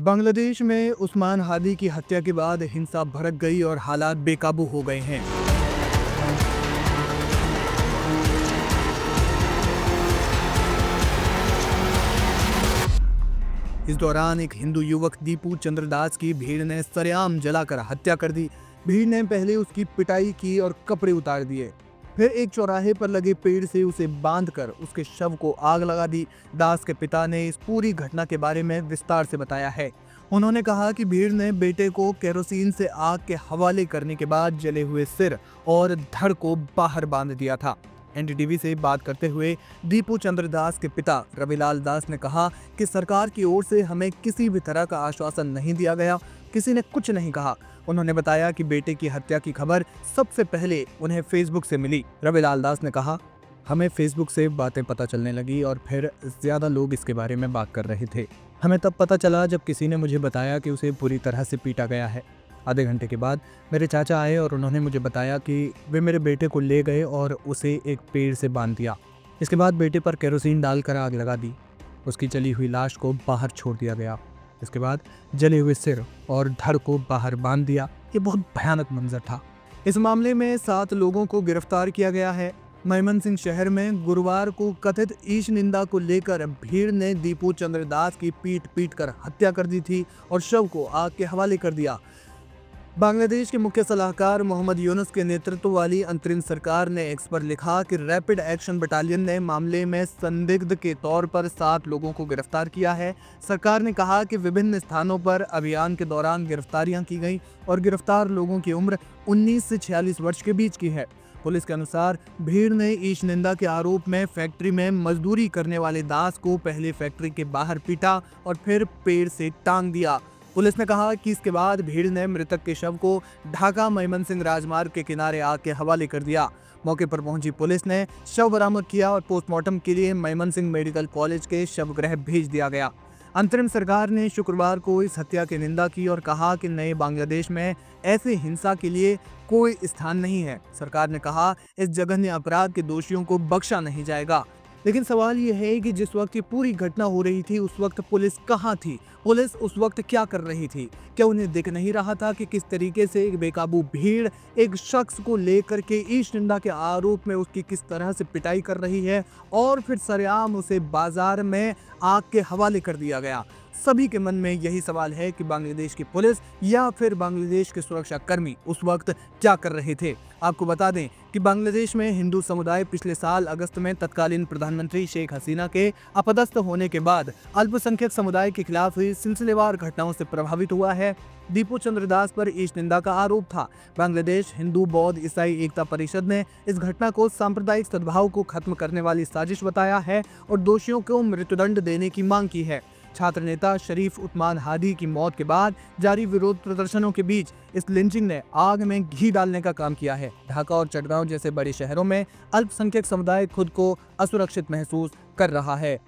बांग्लादेश में उस्मान हादी की हत्या के बाद हिंसा भड़क गई और हालात बेकाबू हो गए हैं। इस दौरान एक हिंदू युवक दीपू चंद्रदास की भीड़ ने सरेआम जलाकर हत्या कर दी। भीड़ ने पहले उसकी पिटाई की और कपड़े उतार दिए, फिर एक चौराहे पर लगे पेड़ से उसे बांधकर उसके शव को आग लगा दी। दास के पिता ने इस पूरी घटना के बारे में विस्तार से बताया है। उन्होंने कहा कि भीड़ ने बेटे को केरोसिन से आग के हवाले करने के बाद जले हुए सिर और धड़ को बाहर बांध दिया था। एनडीटीवी से बात करते हुए दीपू चंद्रदास के पिता रविलाल दास ने कहा कि सरकार की ओर से हमें किसी भी तरह का आश्वासन नहीं दिया गया, किसी ने कुछ नहीं कहा। उन्होंने बताया कि बेटे की हत्या की खबर सबसे पहले उन्हें फेसबुक से मिली। रविलाल दास ने कहा, हमें फेसबुक से बातें पता चलने लगी और फिर ज्यादा लोग इसके बारे में बात कर रहे थे। हमें तब पता चला जब किसी ने मुझे बताया कि उसे पूरी तरह से पीटा गया है। आधे घंटे के बाद मेरे चाचा आए और उन्होंने मुझे बताया कि वे मेरे बेटे को ले गए और उसे एक पेड़ से बांध दिया। इसके बाद बेटे पर केरोसिन डालकर आग लगा दी। उसकी जली हुई लाश को बाहर छोड़ दिया गया। इसके बाद जले हुए सिर और धड़ को बाहर बांध दिया। ये बहुत भयानक मंजर था। इस मामले में 7 लोगों को गिरफ्तार किया गया है। मयमनसिंह शहर में गुरुवार को कथित ईश निंदा को लेकर भीड़ ने दीपू चंद्रदास की पीट कर हत्या कर दी थी और शव को आग के हवाले कर दिया। बांग्लादेश के मुख्य सलाहकार मोहम्मद यूनुस के नेतृत्व वाली अंतरिम सरकार ने एक्स पर लिखा कि रैपिड एक्शन बटालियन ने मामले में संदिग्ध के तौर पर 7 लोगों को गिरफ्तार किया है। सरकार ने कहा कि विभिन्न स्थानों पर अभियान के दौरान गिरफ्तारियां की गई और गिरफ्तार लोगों की उम्र 19 से 46 वर्ष के बीच की है। पुलिस के अनुसार भीड़ ने ईश निंदा के आरोप में फैक्ट्री में मजदूरी करने वाले दास को पहले फैक्ट्री के बाहर पीटा और फिर पेड़ से टांग दिया। पुलिस ने कहा कि इसके बाद भीड़ ने मृतक के शव को ढाका मयमनसिंह राजमार्ग के किनारे आग के हवाले कर दिया। मौके पर पहुंची पुलिस ने शव बरामद किया और पोस्टमार्टम के लिए मयमनसिंह मेडिकल कॉलेज के शवगृह भेज दिया गया। अंतरिम सरकार ने शुक्रवार को इस हत्या की निंदा की और कहा कि नए बांग्लादेश में ऐसी हिंसा के लिए कोई स्थान नहीं है। सरकार ने कहा, इस जघन्य अपराध के दोषियों को बख्शा नहीं जाएगा। लेकिन सवाल ये है कि जिस वक्त ये पूरी घटना हो रही थी उस वक्त पुलिस कहाँ थी? पुलिस उस वक्त क्या कर रही थी? क्या उन्हें दिख नहीं रहा था कि किस तरीके से एक बेकाबू भीड़ एक शख्स को लेकर के ईश निंदा के आरोप में उसकी किस तरह से पिटाई कर रही है और फिर सरेआम उसे बाजार में आग के हवाले कर दिया गया? सभी के मन में यही सवाल है कि बांग्लादेश की पुलिस या फिर बांग्लादेश के सुरक्षा कर्मी उस वक्त क्या कर रहे थे। आपको बता दें कि बांग्लादेश में हिंदू समुदाय पिछले साल अगस्त में तत्कालीन प्रधानमंत्री शेख हसीना के अपदस्थ होने के बाद अल्पसंख्यक समुदाय के खिलाफ हुई सिलसिलेवार घटनाओं से प्रभावित हुआ है। दीपू चंद्रदास पर ईश निंदा का आरोप था। बांग्लादेश हिंदू बौद्ध ईसाई एकता परिषद ने इस घटना को सांप्रदायिक सद्भाव को खत्म करने वाली साजिश बताया है और दोषियों को मृत्युदंड देने की मांग की है। छात्र नेता शरीफ उस्मान हादी की मौत के बाद जारी विरोध प्रदर्शनों के बीच इस लिंचिंग ने आग में घी डालने का काम किया है। ढाका और चटगांव जैसे बड़े शहरों में अल्पसंख्यक समुदाय खुद को असुरक्षित महसूस कर रहा है।